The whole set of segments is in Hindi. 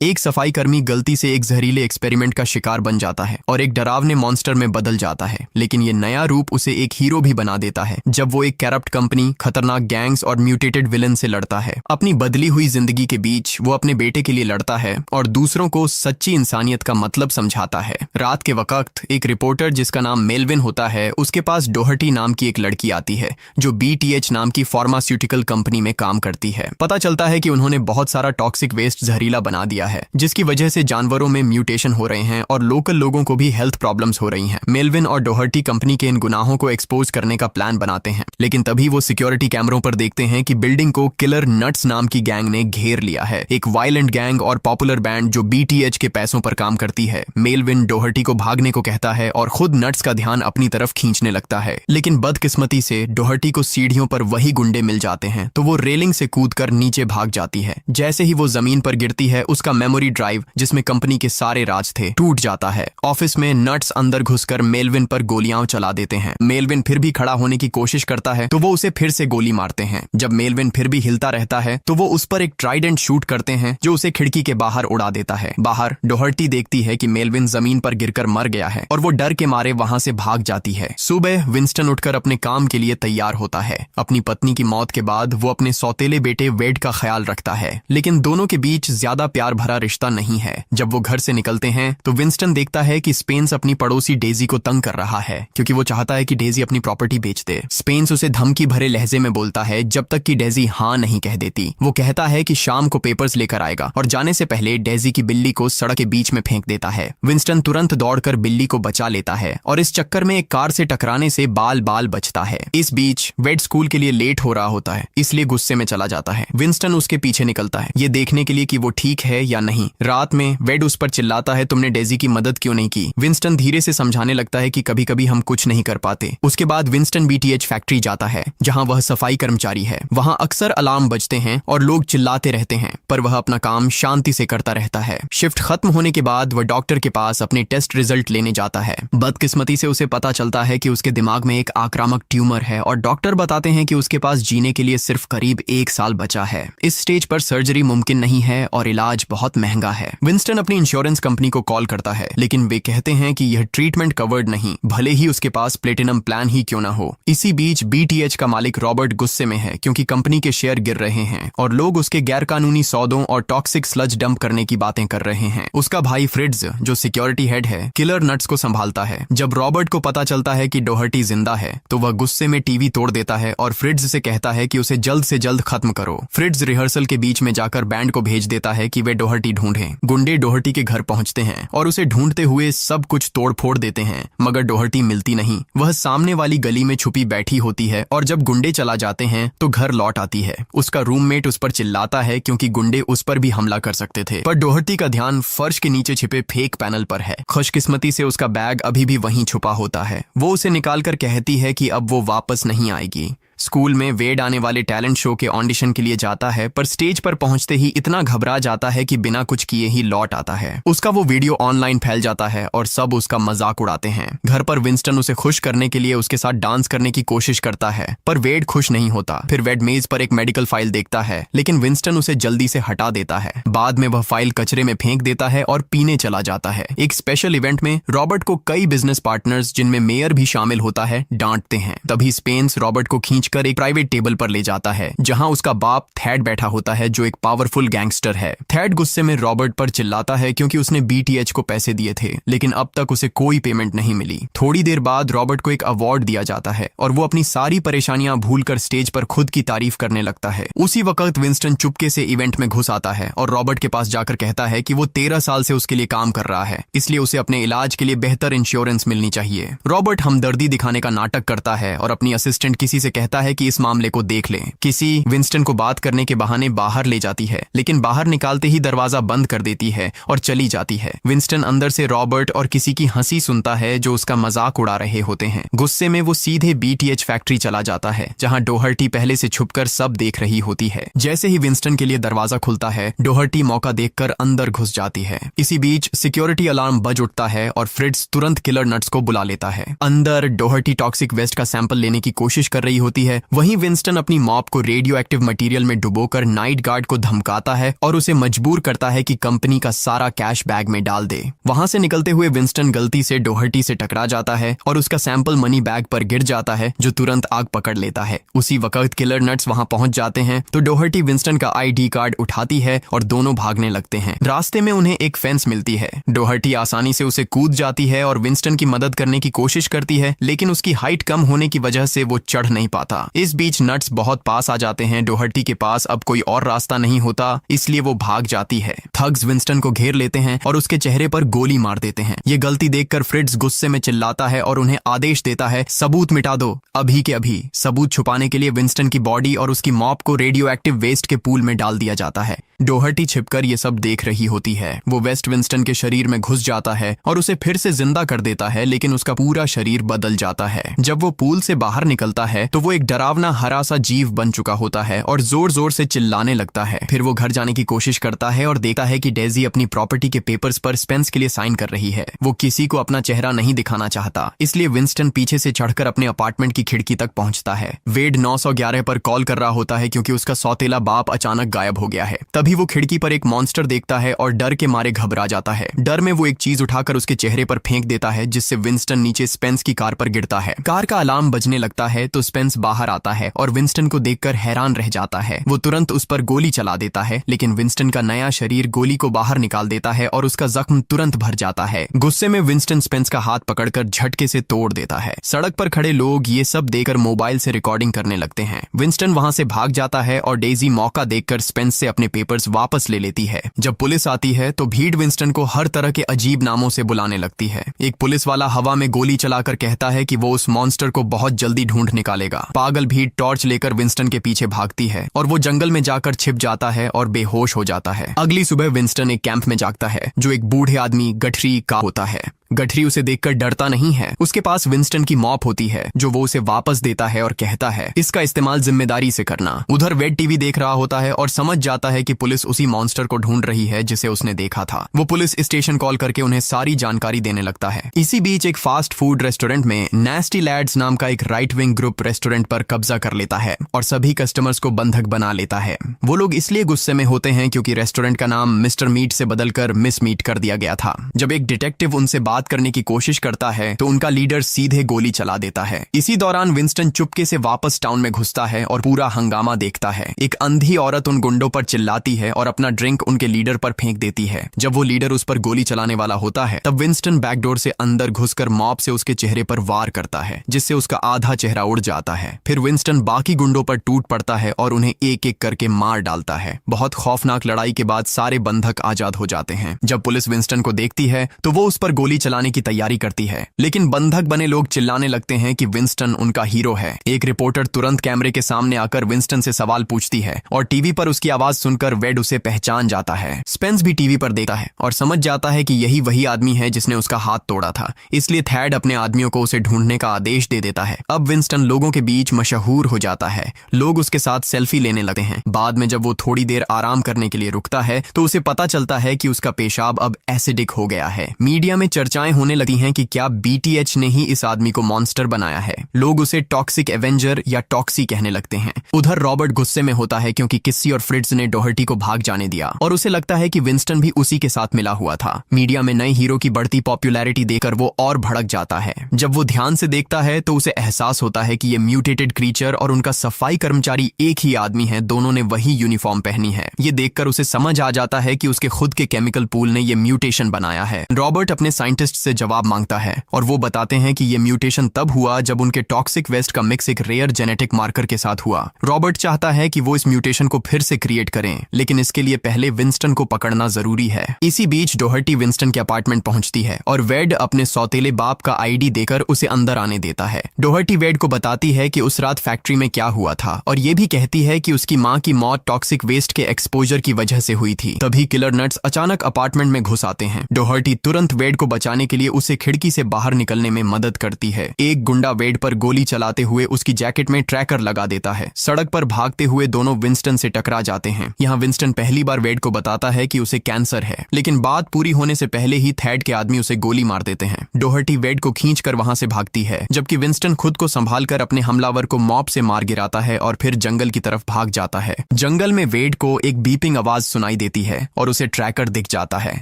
एक सफाई कर्मी गलती से एक जहरीले एक्सपेरिमेंट का शिकार बन जाता है और एक डरावने मॉन्स्टर में बदल जाता है, लेकिन ये नया रूप उसे एक हीरो भी बना देता है जब वो एक करप्ट कंपनी, खतरनाक गैंग्स और म्यूटेटेड विलन से लड़ता है। अपनी बदली हुई जिंदगी के बीच वो अपने बेटे के लिए लड़ता है और दूसरों को सच्ची इंसानियत का मतलब समझाता है। रात के वक्त एक रिपोर्टर जिसका नाम मेलविन होता है, उसके पास डोहर्टी नाम की एक लड़की आती है जो BTH नाम की फार्मास्यूटिकल कंपनी में काम करती है। पता चलता है कि उन्होंने बहुत सारा टॉक्सिक वेस्ट जहरीला बना दिया है, जिसकी वजह से जानवरों में म्यूटेशन हो रहे हैं और लोकल लोगों को भी हेल्थ प्रॉब्लम्स हो रही हैं। मेलविन और डोहर्टी कंपनी के इन गुनाहों को एक्सपोज करने का प्लान बनाते हैं, लेकिन तभी वो सिक्योरिटी कैमरों पर देखते हैं कि बिल्डिंग को किलर नट्स नाम की गैंग ने घेर लिया है, एक वायलेंट गैंग और पॉपुलर बैंड जो BTH के पैसों पर काम करती है। मेलविन डोहर्टी को भागने को कहता है और खुद नट्स का ध्यान अपनी तरफ खींचने लगता है, लेकिन बदकिस्मती से डोहर्टी को सीढ़ियों पर वही गुंडे मिल जाते हैं, तो वो रेलिंग से कूदकर नीचे भाग जाती है। जैसे ही वो जमीन पर गिरती है, उसका मेमोरी ड्राइव जिसमें कंपनी के सारे राज थे टूट जाता है। ऑफिस में नट्स अंदर घुसकर मेलविन पर गोलियां चला देते हैं। मेलविन फिर भी खड़ा होने की कोशिश करता है तो वो उसे फिर से गोली मारते हैं। जब मेलविन फिर भी हिलता रहता है तो वो उस पर एक ट्राइडेंट शूट करते हैं जो उसे खिड़की के बाहर उड़ा देता है। बाहर डोहर्टी देखती है कि मेलविन जमीन पर गिरकर मर गया है और वो डर के मारे वहां से भाग जाती है। सुबह विंस्टन उठकर अपने काम के लिए तैयार होता है। अपनी पत्नी की मौत के बाद वो अपने सौतेले बेटे वेड का ख्याल रखता है, लेकिन दोनों के बीच ज्यादा प्यार भरा रिश्ता नहीं है। जब वो घर से निकलते हैं तो विंस्टन देखता है कि स्पेंस अपनी पड़ोसी डेजी को तंग कर रहा है, क्योंकि वो चाहता है कि डेजी अपनी प्रॉपर्टी बेच दे। स्पेंस उसे धमकी भरे लहजे में बोलता है जब तक कि डेजी हाँ नहीं कह देती। वो कहता है कि शाम को पेपर्स लेकर आएगा और जाने से पहले डेजी की बिल्ली को सड़क के बीच में फेंक देता है। विंस्टन तुरंत दौड़कर बिल्ली को बचा लेता है और इस चक्कर में एक कार से टकराने से बाल बाल बचता है। इस बीच वेड स्कूल के लिए लेट हो रहा होता है, इसलिए गुस्से में चला जाता है। विंस्टन उसके पीछे निकलता है, ये देखने के लिए कि वो ठीक है या नहीं। रात में वेड उस पर चिल्लाता है, तुमने डेजी की मदद क्यों नहीं की। विंस्टन धीरे से समझाने लगता है कि कभी कभी हम कुछ नहीं कर पाते। उसके बाद विंस्टन BTH फैक्ट्री जाता है जहां वह सफाई कर्मचारी है। वहां अक्सर अलार्म बजते हैं और लोग चिल्लाते रहते हैं, पर वह अपना काम शांति से करता रहता है। शिफ्ट खत्म होने के बाद वह डॉक्टर के पास अपने टेस्ट रिजल्ट लेने जाता है। बदकिस्मती से उसे पता चलता है कि उसके दिमाग में एक आक्रामक ट्यूमर है और डॉक्टर बताते हैं कि उसके पास जीने के लिए सिर्फ करीब 1 साल बचा है। इस स्टेज पर सर्जरी मुमकिन नहीं है और इलाज बहुत महंगा है। विंस्टन अपनी इंश्योरेंस कंपनी को कॉल करता है, लेकिन वे कहते हैं कि यह ट्रीटमेंट कवर्ड नहीं, भले ही उसके पास प्लेटिनम प्लान ही क्यों ना हो। इसी बीच BTH का मालिक रॉबर्ट गुस्से में है क्योंकि कंपनी के शेयर गिर रहे हैं और लोग उसके गैरकानूनी सौदों और टॉक्सिक स्लज डंप करने की बातें कर रहे हैं। उसका भाई फ्रिट्ज, जो सिक्योरिटी हेड है, किलर नट्स को संभालता है। जब रॉबर्ट को पता चलता है कि डोहर्टी जिंदा है तो वह गुस्से में टीवी तोड़ देता है और फ्रिट्ज से कहता है कि उसे जल्द से जल्द खत्म करो। फ्रिट्ज रिहर्सल के बीच में जाकर बैंड को भेज देता है कि वे डोहर्टी ढूंढें। गुंडे डोहर्टी के घर पहुंचते हैं और उसे ढूंढते हुए सब कुछ तोड़ फोड़ देते हैं, मगर डोहर्टी मिलती नहीं। वह सामने वाली गली में छुपी बैठी होती है और जब गुंडे चला जाते हैं तो घर लौट आती है। उसका रूममेट उस पर चिल्लाता है क्योंकि गुंडे उस पर भी हमला कर सकते थे, पर डोहर्टी का ध्यान फर्श के नीचे छिपे फेक पैनल पर है। खुशकिस्मती से उसका बैग अभी भी वहीं छुपा होता है। वो उसे निकालकर कहती है कि अब वो वापस नहीं आएगी। स्कूल में वेड आने वाले टैलेंट शो के ऑडिशन के लिए जाता है, पर स्टेज पर पहुंचते ही इतना घबरा जाता है कि बिना कुछ किए ही लौट आता है। उसका वो वीडियो ऑनलाइन फैल जाता है और सब उसका मजाक उड़ाते हैं। घर पर विंस्टन उसे खुश करने के लिए उसके साथ डांस करने की कोशिश करता है, पर वेड खुश नहीं होता। फिर वेड मेज पर एक मेडिकल फाइल देखता है, लेकिन विंस्टन उसे जल्दी से हटा देता है। बाद में वह फाइल कचरे में फेंक देता है और पीने चला जाता है। एक स्पेशल इवेंट में रॉबर्ट को कई बिजनेस पार्टनर्स, जिनमें मेयर भी शामिल होता है, डांटते हैं। तभी स्पेंस रॉबर्ट को कर एक प्राइवेट टेबल पर ले जाता है जहां उसका बाप थैड बैठा होता है, जो एक पावरफुल गैंगस्टर है। थैड गुस्से में रॉबर्ट पर चिल्लाता है क्योंकि उसने BTH को पैसे दिए थे, लेकिन अब तक उसे कोई पेमेंट नहीं मिली। थोड़ी देर बाद रॉबर्ट को एक अवार्ड दिया जाता है और वो अपनी सारी परेशानियां भूलकर स्टेज पर खुद की तारीफ करने लगता है। उसी वक्त विंस्टन चुपके से इवेंट में घुस आता है और रॉबर्ट के पास जाकर कहता है कि वो 13 साल से उसके लिए काम कर रहा है, इसलिए उसे अपने इलाज के लिए बेहतर इंश्योरेंस मिलनी चाहिए। रॉबर्ट हमदर्दी दिखाने का नाटक करता है और अपनी असिस्टेंट किसी से कहता है कि इस मामले को देख लें। किसी विंस्टन को बात करने के बहाने बाहर ले जाती है, लेकिन बाहर निकालते ही दरवाजा बंद कर देती है और चली जाती है। विंस्टन अंदर से रॉबर्ट और किसी की हंसी सुनता है जो उसका मजाक उड़ा रहे होते हैं। गुस्से में वो सीधे BTH फैक्ट्री चला जाता है जहां डोहर्टी पहले से छुपकर सब देख रही होती है। जैसे ही विंस्टन के लिए दरवाजा खुलता है, डोहर्टी मौका देखकर अंदर घुस जाती है। इसी बीच सिक्योरिटी अलार्म बज उठता है और फ्रिट्ज तुरंत किलर नट्स को बुला लेता है। अंदर डोहर्टी टॉक्सिक वेस्ट का सैंपल लेने की कोशिश कर रही होती है। वहीं विंस्टन अपनी मॉप को रेडियो एक्टिव मटीरियल में डुबोकर नाइट गार्ड को धमकाता है और उसे मजबूर करता है कि कंपनी का सारा कैश बैग में डाल दे। वहां से निकलते हुए विंस्टन गलती से डोहर्टी से टकरा जाता है और उसका सैंपल मनी बैग पर गिर जाता है, जो तुरंत आग पकड़ लेता है। उसी वक्त किलर नट्स वहां पहुंच जाते हैं तो डोहर्टी विंस्टन का ID कार्ड उठाती है और दोनों भागने लगते हैं। रास्ते में उन्हें एक फेंस मिलती है। डोहर्टी आसानी से उसे कूद जाती है और विंस्टन की मदद करने की कोशिश करती है, लेकिन उसकी हाइट कम होने की वजह से वो चढ़ नहीं पाता। इस बीच नट्स बहुत पास आ जाते हैं। डोहर्टी के पास अब कोई और रास्ता नहीं होता, इसलिए वो भाग जाती है। थग्स विंस्टन को घेर लेते हैं और उसके चेहरे पर गोली मार देते हैं। ये गलती देखकर फ्रिट्ज गुस्से में चिल्लाता है और उन्हें आदेश देता है, सबूत मिटा दो अभी के अभी। सबूत छुपाने के लिए विंस्टन की बॉडी और उसकी मॉप को रेडियो एक्टिव वेस्ट के पूल में डाल दिया जाता है। डोहर्टी छिपकर ये सब देख रही होती है। वो वेस्ट विंस्टन के शरीर में घुस जाता है और उसे फिर से जिंदा कर देता है, लेकिन उसका पूरा शरीर बदल जाता है। जब वो पूल से बाहर निकलता है तो वो एक डरावना हरा सा जीव बन चुका होता है और जोर जोर से चिल्लाने लगता है। फिर वो घर जाने की कोशिश करता है और देखता है कि डेजी अपनी प्रॉपर्टी के पेपर्स पर स्पेंस के लिए साइन कर रही है। वो किसी को अपना चेहरा नहीं दिखाना चाहता, इसलिए विंस्टन पीछे से चढ़कर अपने अपार्टमेंट की खिड़की तक पहुंचता है। वेड 911 पर कॉल कर रहा होता है क्योंकि उसका सौतेला बाप अचानक गायब हो गया है। तभी वो खिड़की पर एक मॉन्स्टर देखता है और डर के मारे घबरा जाता है। डर में वो एक चीज उठाकर उसके चेहरे पर फेंक देता है, जिससे विंस्टन नीचे स्पेंस की कार पर गिरता है। कार का अलार्म बजने लगता है तो स्पेंस बाहर आता है और विंस्टन को देखकर हैरान रह जाता है। वो तुरंत उस पर गोली चला देता है, लेकिन विंस्टन का नया शरीर गोली को बाहर निकाल देता है और उसका जख्म तुरंत भर जाता है। गुस्से में विंस्टन स्पेंस का हाथ पकड़कर झटके से तोड़ देता है। सड़क पर खड़े लोग ये सब देखकर मोबाइल से रिकॉर्डिंग करने लगते हैं। विंस्टन वहां से भाग जाता है और डेजी मौका देखकर स्पेंस से अपने पेपर्स वापस ले लेती है। जब पुलिस आती है तो भीड़ विंस्टन को हर तरह के अजीब नामों से बुलाने लगती है। एक पुलिस वाला हवा में गोली चलाकर कहता है कि वो उस मॉन्स्टर को बहुत जल्दी ढूंढ निकालेगा। पागल भीड़ टॉर्च लेकर विंस्टन के पीछे भागती है और वो जंगल में जाकर छिप जाता है और बेहोश हो जाता है। अगली सुबह विंस्टन एक कैंप में जागता है, जो एक बूढ़े आदमी गठरी का होता है। गठरी उसे देखकर डरता नहीं है। उसके पास विंस्टन की मॉप होती है, जो वो उसे वापस देता है और कहता है, इसका इस्तेमाल जिम्मेदारी से करना। उधर वेड टीवी देख रहा होता है और समझ जाता है कि पुलिस उसी मॉन्स्टर को ढूंढ रही है जिसे उसने देखा था। वो पुलिस स्टेशन कॉल करके उन्हें सारी जानकारी देने लगता है। इसी बीच एक फास्ट फूड रेस्टोरेंट में नेस्टी लैड्स नाम का एक राइट विंग ग्रुप रेस्टोरेंट पर कब्जा कर लेता है और सभी कस्टमर्स को बंधक बना लेता है। वो लोग इसलिए गुस्से में होते हैं क्योंकि रेस्टोरेंट का नाम मिस्टर मीट से बदलकर मिस मीट कर दिया गया था। जब एक डिटेक्टिव उनसे बात करने की कोशिश करता है तो उनका लीडर सीधे गोली चला देता है। इसी दौरान विंस्टन चुपके से वापस टाउन में घुसता है और पूरा हंगामा देखता है। एक अंधी औरत उन गुंडों पर चिल्लाती है और अपना ड्रिंक उनके लीडर पर फेंक देती है। जब वो लीडर उस पर गोली चलाने वाला होता है तब विंस्टन बैकडोर से अंदर घुसकर मॉप से उसके चेहरे पर वार करता है, जिससे उसका आधा चेहरा उड़ जाता है। फिर विंस्टन बाकी गुंडों पर टूट पड़ता है और उन्हें एक एक करके मार डालता है। बहुत खौफनाक लड़ाई के बाद सारे बंधक आजाद हो जाते हैं। जब पुलिस विंस्टन को देखती है तो वो उस पर गोली चलाने की तैयारी करती है, लेकिन बंधक बने लोग चिल्लाने लगते हैं कि विंस्टन उनका हीरो है। एक रिपोर्टर तुरंत कैमरे के सामने आकर विंस्टन से सवाल पूछती है और टीवी पर उसकी आवाज सुनकर वेड उसे पहचान जाता है। स्पेंस भी टीवी पर देखता है और समझ जाता है कि यही वही आदमी है जिसने उसका हाथ तोड़ा था, इसलिए थैड अपने आदमियों को उसे ढूंढने का आदेश दे देता है। अब विंस्टन लोगों के बीच मशहूर हो जाता है। लोग उसके साथ सेल्फी लेने लगते हैं। बाद में जब वो थोड़ी देर आराम करने के लिए रुकता है तो उसे पता चलता है कि उसका पेशाब अब एसिडिक हो गया है। मीडिया में चर्चाएं होने लगती हैं कि क्या BTH ने ही इस आदमी को मॉन्स्टर बनाया है। लोग उसे टॉक्सिक एवेंजर या टॉक्सी कहने लगते हैं। उधर रॉबर्ट गुस्से में होता है क्योंकि किस्सी और फ्रिट्ज ने डोहर्टी को भाग जाने दिया और उसे लगता है कि विंस्टन भी उसी के साथ मिला हुआ था। मीडिया में नए हीरो की बढ़ती पॉपुलैरिटी देखकर वो और भड़क जाता है। जब वो ध्यान से देखता है तो उसे एहसास होता है कि ये म्यूटेटेड क्रीचर और उनका सफाई कर्मचारी एक ही आदमी है, दोनों ने वही यूनिफॉर्म पहनी है। ये देखकर उसे समझ आ जाता है कि उसके खुद के केमिकल पूल ने ये म्यूटेशन बनाया है। रॉबर्ट अपने साइंटिस्ट से जवाब मांगता है और वो बताते हैं कि ये म्यूटेशन तब हुआ जब उनके टॉक्सिक वेस्ट का मिक्स एक रेयर जेनेटिक मार्कर के साथ हुआ। रॉबर्ट चाहता है कि वो इस म्यूटेशन को फिर से क्रिएट करें, लेकिन इसके लिए पहले विंस्टन को पकड़ना जरूरी है। इसी बीच डोहर्टी विंस्टन के अपार्टमेंट पहुंचती है और वेड अपने सौतेले बाप का ID देकर उसे अंदर आने देता है। डोहर्टी वेड को बताती है कि उस रात फैक्ट्री में क्या हुआ था और ये भी कहती है कि उसकी माँ की मौत टॉक्सिक वेस्ट के एक्सपोजर की वजह से हुई थी। तभी किलर नट्स अचानक अपार्टमेंट में घुस आते हैं। डोहर्टी तुरंत वेड को बचाने बचाने के लिए उसे खिड़की से बाहर निकलने में मदद करती है। एक गुंडा वेड पर गोली चलाते हुए उसकी जैकेट में ट्रैकर लगा देता है। सड़क पर भागते हुए दोनों विंस्टन से टकरा जाते हैं। यहाँ विंस्टन पहली बार वेड को बताता है कि उसे कैंसर है, लेकिन बात पूरी होने से पहले ही थैड के आदमी उसे गोली मार देते हैं। डोहर्टी वेड को खींचकर वहां से भागती है, जबकि विंस्टन खुद को संभालकर अपने हमलावर को मॉप से मार गिराता है और फिर जंगल की तरफ भाग जाता है। जंगल में वेड को एक बीपिंग आवाज सुनाई देती है और उसे ट्रैकर दिख जाता है।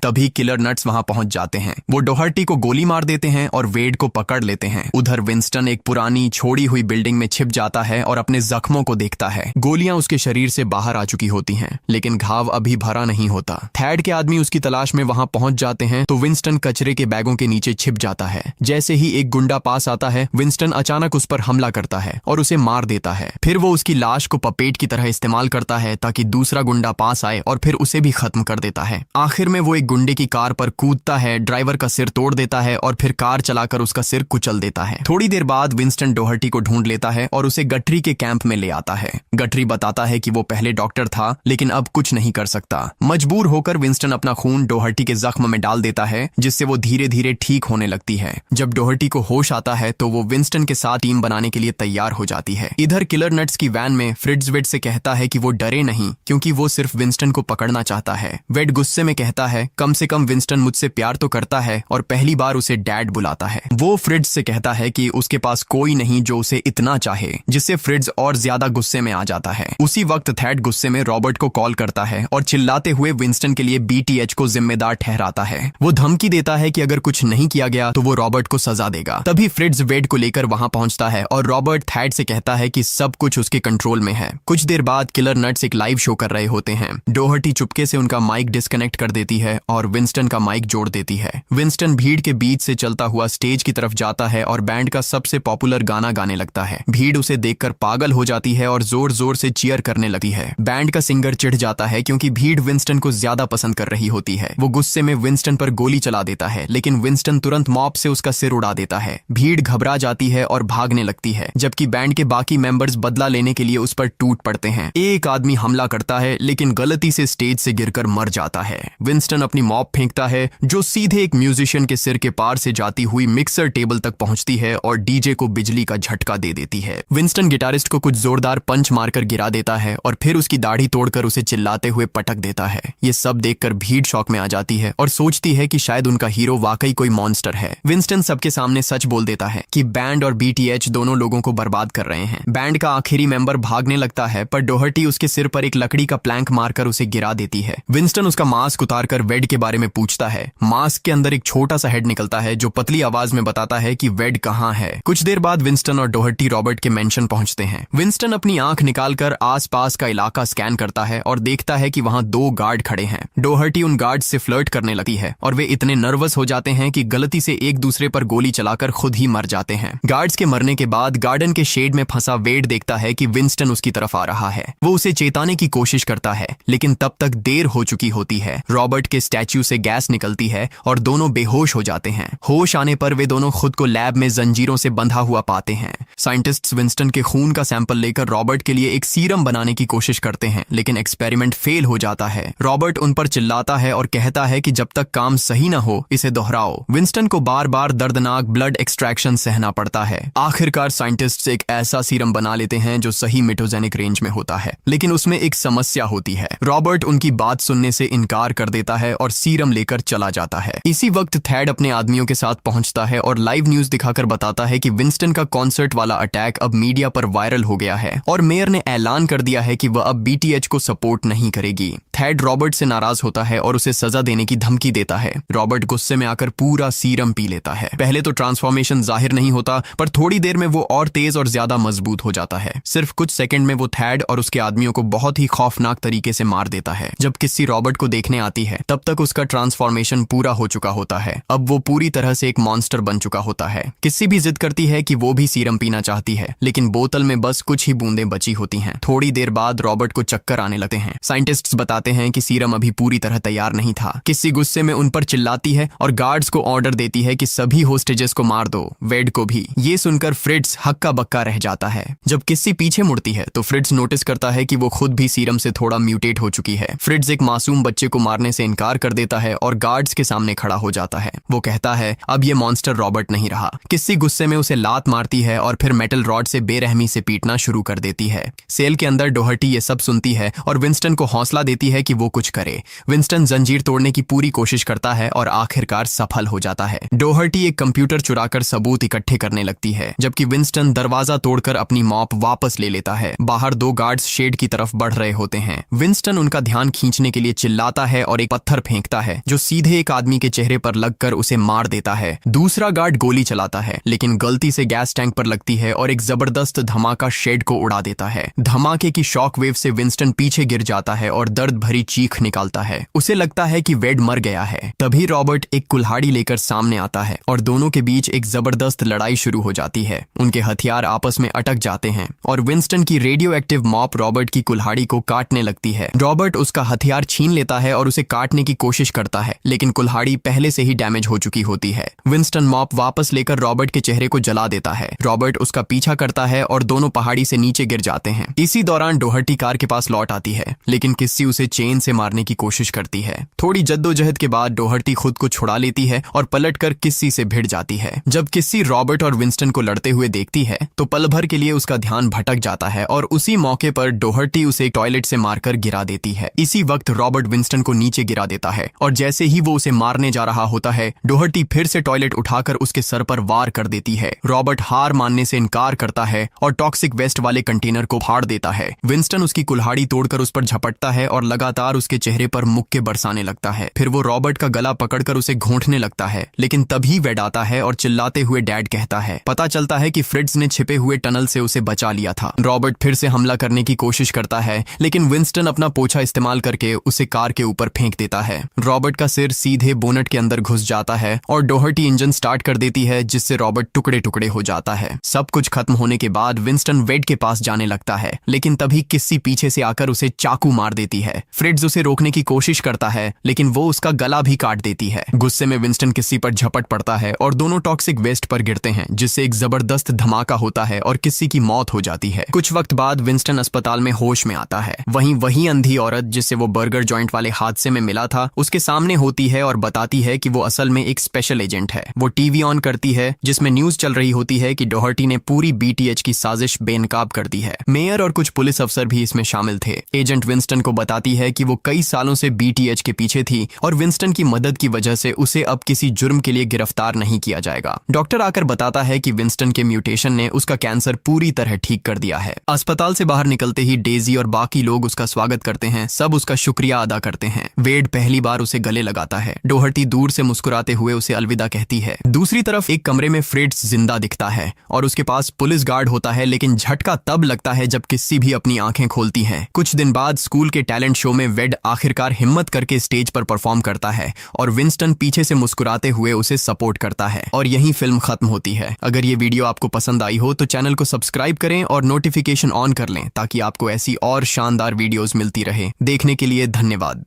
तभी किलर नट्स वहां पहुंच जाते हैं। वो डोहर्टी को गोली मार देते हैं और वेड को पकड़ लेते हैं। उधर विंस्टन एक पुरानी छोड़ी हुई बिल्डिंग में छिप जाता है और अपने जख्मों को देखता है। गोलियां उसके शरीर से बाहर आ चुकी होती हैं, लेकिन घाव अभी भरा नहीं होता। थैड के आदमी उसकी तलाश में वहां पहुंच जाते हैं तो विंस्टन कचरे के बैगों के नीचे छिप जाता है। जैसे ही एक गुंडा पास आता है, विंस्टन अचानक उस पर हमला करता है और उसे मार देता है। फिर वो उसकी लाश को पपेट की तरह इस्तेमाल करता है ताकि दूसरा गुंडा पास आए और फिर उसे भी खत्म कर देता है। आखिर में वो एक गुंडे की कार पर कूदता है, ड्राइवर का सिर तोड़ देता है और फिर कार चलाकर उसका सिर कुचल देता है। थोड़ी देर बाद विंस्टन डोहर्टी को ढूंढ लेता है और उसे गटरी के कैंप में ले आता है। गटरी बताता है कि वो पहले डॉक्टर था, लेकिन अब कुछ नहीं कर सकता। मजबूर होकर विंस्टन अपना खून डोहर्टी के जख्म में डाल देता है, जिससे वो धीरे धीरे ठीक होने लगती है। जब डोहर्टी को होश आता है तो वो विंस्टन के साथ टीम बनाने के लिए तैयार हो जाती है। इधर किलर नट्स की वैन में फ्रिट्ज वेड से कहता है कि वो डरे नहीं, क्योंकि वो सिर्फ विंस्टन को पकड़ना चाहता है। वेड गुस्से में कहता है, कम से कम विंस्टन मुझसे प्यार तो करता है और पहली बार उसे डैड बुलाता है। वो फ्रिट्ज से कहता है कि उसके पास कोई नहीं जो उसे इतना चाहे, जिससे फ्रिट्ज और ज्यादा गुस्से में आ जाता है। उसी वक्त थैड गुस्से में रॉबर्ट को कॉल करता है और चिल्लाते हुए विंस्टन के लिए BTH को जिम्मेदार ठहराता है। वो धमकी देता है कि अगर कुछ नहीं किया गया तो वो रॉबर्ट को सजा देगा। तभी फ्रिट्ज वेड को लेकर वहां पहुंचता है और रॉबर्ट थैड से कहता है कि सब कुछ उसके कंट्रोल में है। कुछ देर बाद किलर नट्स एक लाइव शो कर रहे होते हैं। डोहर्टी चुपके से उनका माइक डिस्कनेक्ट कर देती है और विंस्टन का माइक जोड़ देती है। विंस्टन भीड़ के बीच से चलता हुआ स्टेज की तरफ जाता है और बैंड का सबसे पॉपुलर गाना गाने लगता है। भीड़ उसे देखकर पागल हो जाती है और जोर जोर से चीयर करने लगती है। बैंड का सिंगर चिढ़ जाता है क्योंकि भीड़ विंस्टन को ज्यादा पसंद कर रही होती है। वो गुस्से में विंस्टन पर गोली चला देता है, लेकिन विंस्टन तुरंत मॉप से उसका सिर उड़ा देता है। भीड़ घबरा जाती है और भागने लगती है, जबकि बैंड के बाकी मेंबर्स बदला लेने के लिए उस पर टूट पड़ते हैं। एक आदमी हमला करता है, लेकिन गलती से स्टेज से गिरकर मर जाता है। विंस्टन अपनी मॉप फेंकता है, जो सीधे एक म्यूजिशियन के सिर के पार से जाती हुई मिक्सर टेबल तक पहुंचती है और डीजे को बिजली का झटका दे देती है। विंस्टन गिटारिस्ट को कुछ जोरदार पंच मारकर गिरा देता है और फिर उसकी दाढ़ी तोड़कर उसे चिल्लाते हुए पटक देता है। ये सब देखकर भीड़ शॉक में आ जाती है और सोचती है कि शायद उनका हीरो वाकई कोई मॉन्स्टर है। विंस्टन सबके सामने सच बोल देता है कि बैंड और BTH दोनों लोगों को बर्बाद कर रहे हैं। बैंड का आखिरी मेंबर भागने लगता है, पर डोहर्टी उसके सिर पर एक लकड़ी का प्लैंक मारकर उसे गिरा देती है। विंस्टन उसका मास्क उतारकर वेड के बारे में पूछता है। मास्क के अंदर एक छोटा सा हेड निकलता है जो पतली आवाज में बताता है कि वेड कहाँ है। कुछ देर बाद विंस्टन और डोहर्टी रॉबर्ट के मेंशन पहुंचते हैं। विंस्टन अपनी आंख निकालकर आसपास का इलाका स्कैन करता है और देखता है कि वहां 2 गार्ड खड़े हैं। डोहर्टी उन गार्ड से फ्लर्ट करने लगती है और वे इतने नर्वस हो जाते हैं कि गलती से एक दूसरे पर गोली चलाकर खुद ही मर जाते हैं। गार्ड्स के मरने के बाद गार्डन के शेड में फंसा वेड देखता है कि विंस्टन उसकी तरफ आ रहा है। वो उसे चेताने की कोशिश करता है, लेकिन तब तक देर हो चुकी होती है। रॉबर्ट के स्टैच्यू से गैस निकलती है और दोनों बेहोश हो जाते हैं। होश आने पर वे दोनों खुद को लैब में जंजीरों से बंधा हुआ पाते हैं। साइंटिस्ट्स विंस्टन के खून का सैंपल लेकर रॉबर्ट के लिए एक सीरम बनाने की कोशिश करते हैं, लेकिन एक्सपेरिमेंट फेल हो जाता है। रॉबर्ट उन पर चिल्लाता है और कहता है कि जब तक काम सही ना हो इसे दोहराओ। विंस्टन को बार बार दर्दनाक ब्लड एक्सट्रैक्शन सहना पड़ता है। आखिरकार साइंटिस्ट्स एक ऐसा सीरम बना लेते हैं जो सही मेटोजेनिक रेंज में होता है, लेकिन उसमें एक समस्या होती है। रॉबर्ट उनकी बात सुनने से इनकार कर देता है और सीरम लेकर चला जाता है। इसी वक्त थैड अपने आदमियों के साथ पहुंचता है और लाइव न्यूज दिखाकर बताता है कि विंस्टन का कॉन्सर्ट वाला अटैक अब मीडिया पर वायरल हो गया है और मेयर ने ऐलान कर दिया है कि वह अब BTH को सपोर्ट नहीं करेगी। थैड रॉबर्ट से नाराज होता है और उसे सजा देने की धमकी देता है। रॉबर्ट गुस्से में आकर पूरा सीरम पी लेता है। पहले तो ट्रांसफॉर्मेशन जाहिर नहीं होता, पर थोड़ी देर में वो और तेज और ज्यादा मजबूत हो जाता है। सिर्फ कुछ सेकंड में वो थैड और उसके आदमियों को बहुत ही खौफनाक तरीके से मार देता है। जब किसी रॉबर्ट को देखने आती है तब तक उसका ट्रांसफॉर्मेशन पूरा हो चुका होता है। अब वो पूरी तरह से एक मॉन्स्टर बन चुका होता है। किसी भी जिद करती है कि वो भी सीरम पीना चाहती है, लेकिन बोतल में बस कुछ ही बूंदें बची होती हैं। थोड़ी देर बाद रॉबर्ट को चक्कर आने लगते हैं। साइंटिस्ट्स बताते हैं कि सीरम अभी पूरी तरह तैयार नहीं था। किसी गुस्से में उन पर चिल्लाती है और गार्ड्स को ऑर्डर देती है कि सभी होस्टेजेस को मार दो, वेड को भी। ये सुनकर फ्रिट्ज हक्का बक्का रह जाता है। जब किसी पीछे मुड़ती है तो फ्रिट्ज नोटिस करता है कि वो खुद भी सीरम से थोड़ा म्यूटेट हो चुकी है। फ्रिट्ज एक मासूम बच्चे को मारने से इनकार कर देता है और गार्ड्स के सामने खड़ा हो जाता है। है। वो कहता है अब ये मॉन्स्टर रॉबर्ट नहीं रहा। किस्सी गुस्से में उसे लात मारती है और फिर मेटल रॉड से बेरहमी से पीटना शुरू कर देती है। सेल के अंदर डोहर्टी ये सब सुनती है और विंस्टन को हौसला देती है कि वो कुछ करे। विंस्टन जंजीर तोड़ने की पूरी कोशिश करता है और आखिरकार सफल हो जाता है। डोहर्टी एक कंप्यूटर चुराकर सबूत इकट्ठे करने लगती है, जबकि विंस्टन दरवाजा तोड़कर अपनी मॉप वापस ले लेता है। बाहर 2 गार्ड्स शेड की तरफ बढ़ रहे होते हैं। विंस्टन उनका ध्यान खींचने के लिए चिल्लाता है और एक पत्थर फेंकता है जो सीधे एक आदमी के चेहरे पर लगकर उसे मार देता है। दूसरा गार्ड गोली चलाता है लेकिन गलती से गैस टैंक पर लगती है और एक जबरदस्त धमाका शेड को उड़ा देता है। धमाके की शॉक वेव से विंस्टन पीछे गिर जाता है और दर्द भरी चीख निकालता है। उसे लगता है कि वेड मर गया है। तभी रॉबर्ट एक कुल्हाड़ी लेकर सामने आता है और दोनों के बीच एक जबरदस्त लड़ाई शुरू हो जाती है। उनके हथियार आपस में अटक जाते हैं और विंस्टन की रेडियो एक्टिव मॉप रॉबर्ट की कुल्हाड़ी को काटने लगती है। रॉबर्ट उसका हथियार छीन लेता है और उसे काटने की कोशिश करता है, लेकिन कुल्हाड़ी पहले से ही डैमेज हो चुकी होती है। विंस्टन मॉप वापस लेकर रॉबर्ट के चेहरे को जला देता है। रॉबर्ट उसका पीछा करता है और दोनों पहाड़ी से नीचे गिर जाते हैं। इसी दौरान डोहर्टी कार के पास लौट आती है, लेकिन किस्सी उसे चेन से मारने की कोशिश करती है। थोड़ी जद्दोजहद के बाद डोहर्टी खुद को छुड़ा लेती है और पलटकर किस्सी से भिड़ जाती है। जब किस्सी रॉबर्ट और विंस्टन को लड़ते हुए देखती है तो पल भर के लिए उसका ध्यान भटक जाता है और उसी मौके पर डोहर्टी उसे टॉयलेट से मारकर गिरा देती है। इसी वक्त रॉबर्ट विंस्टन को नीचे गिरा देता है और जैसे ही वो उसे मारने जा रहा होता है, डोहर्टी फिर से टॉयलेट उठाकर उसके सर पर वार कर देती है। रॉबर्ट हार मानने से इनकार करता है और टॉक्सिक वेस्ट वाले कंटेनर को फाड़ देता है। विंस्टन उसकी कुल्हाड़ी तोड़कर उस पर झपटता है और लगातार उसके चेहरे पर मुक्के बरसाने लगता है। फिर वो रॉबर्ट का गला पकड़कर उसे घोंटने लगता है, लेकिन तभी वेड आता है और चिल्लाते हुए डैड कहता है। पता चलता है कि फ्रिट्ज ने छिपे हुए टनल से उसे बचा लिया था। रॉबर्ट फिर से हमला करने की कोशिश करता है, लेकिन विंस्टन अपना पोछा इस्तेमाल करके उसे कार के ऊपर फेंक देता है। रॉबर्ट का सिर सीधे बोनट के अंदर घुस जाता है और डोहर्टी इंजन स्टार्ट कर देती है, जिससे रॉबर्ट टुकड़े टुकड़े हो जाता है। सब कुछ खत्म होने के बाद विंस्टन वेड के पास जाने लगता है, लेकिन तभी किस्सी पीछे से आकर उसे चाकू मार देती है। फ्रिट्ज उसे रोकने की कोशिश करता है, लेकिन वो उसका गला भी काट देती है। गुस्से में विंस्टन किस्सी पर झपट पड़ता है और दोनों टॉक्सिक वेस्ट पर गिरते हैं, जिससे एक जबरदस्त धमाका होता है और किस्सी की मौत हो जाती है। कुछ वक्त बाद विंस्टन अस्पताल में होश में आता है। वहीं वही अंधी औरत जिससे वो बर्गर जॉइंट वाले हादसे में मिला था, उसके सामने होती है और बताती है कि वो असल में एक स्पेशल एजेंट है। वो टीवी ऑन करती है जिसमें न्यूज चल रही होती है कि डोहर्टी ने पूरी बीटीएच की साजिश बेनकाब कर दी है। मेयर और कुछ पुलिस अफसर भी इसमें शामिल थे। एजेंट विंस्टन को बताती है कि वो कई सालों से बीटीएच के पीछे थी और विंस्टन की मदद की वजह से उसे अब किसी जुर्म के लिए गिरफ्तार नहीं किया जाएगा। डॉक्टर आकर बताता है कि विंस्टन के म्यूटेशन ने उसका कैंसर पूरी तरह ठीक कर दिया है। अस्पताल से बाहर निकलते ही डेजी और बाकी लोग उसका स्वागत करते हैं। सब उसका शुक्रिया अदा करते हैं। वेड पहली बार उसे गले लगाता है। डोहर्टी दूर से मुस्कुराते हुए उसे अलविदा कहती है। दूसरी तरफ एक कमरे में फ्रिट्ज जिंदा दिखता है और उसके पास पुलिस गार्ड होता है, लेकिन झटका तब लगता है जब किस्सी भी अपनी आंखें खोलती है। कुछ दिन बाद स्कूल के टैलेंट शो में वेड आखिरकार हिम्मत करके स्टेज पर परफॉर्म करता है और विंस्टन पीछे से मुस्कुराते हुए उसे सपोर्ट करता है और यहीं फिल्म खत्म होती है। अगर ये वीडियो आपको पसंद आई हो तो चैनल को सब्सक्राइब करें और नोटिफिकेशन ऑन कर लें ताकि आपको ऐसी और शानदार वीडियोस मिलती रहे। देखने के लिए धन्यवाद।